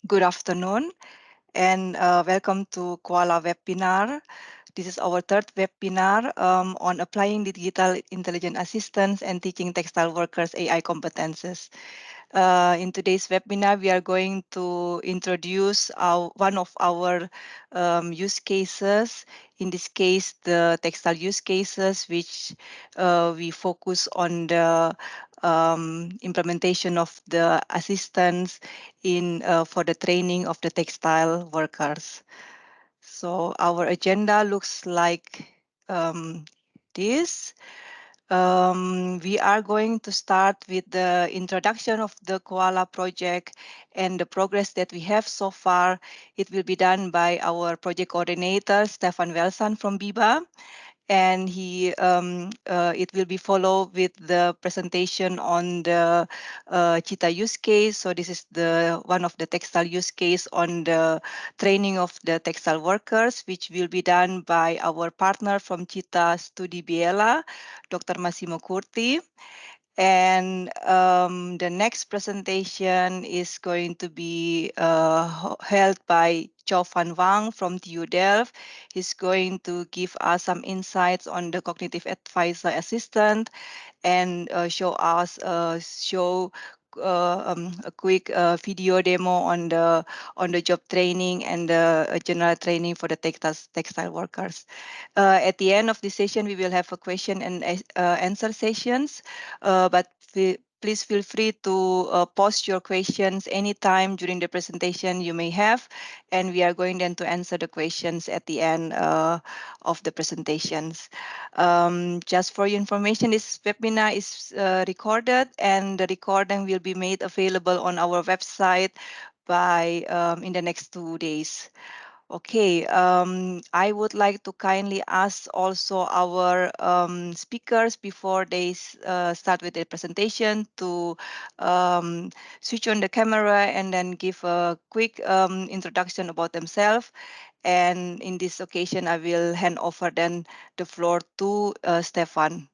Good afternoon and welcome to COALA webinar. This is our third webinar on applying the digital intelligent assistance and teaching textile workers AI competences. In today's webinar, we are going to introduce one of our use cases. In this case, the textile use cases, which we focus on the implementation of the assistance for the training of the textile workers. So our agenda looks like this. We are going to start with the introduction of the COALA project and the progress that we have so far. It will be done by our project coordinator, Stefan Welsan from BIBA. And it will be followed with the presentation on the Citta use case. So this is the one of the textile use case on the training of the textile workers, which will be done by our partner from Città Studi Biella, Dr. Massimo Curti. And the next presentation is going to be held by Chaofan Wang from TU Delft. He's going to give us some insights on the cognitive advisor assistant and show a quick video demo on the job training and the general training for the textile workers. At the end of the session, we will have a question and answer sessions, but please feel free to post your questions anytime during the presentation you may have, and we are going then to answer the questions at the end of the presentations. Just for your information, this webinar is recorded, and the recording will be made available on our website by in the next 2 days. Okay, I would like to kindly ask also our speakers before they start with their presentation to switch on the camera and then give a quick introduction about themselves. And in this occasion, I will hand over then the floor to Stefan.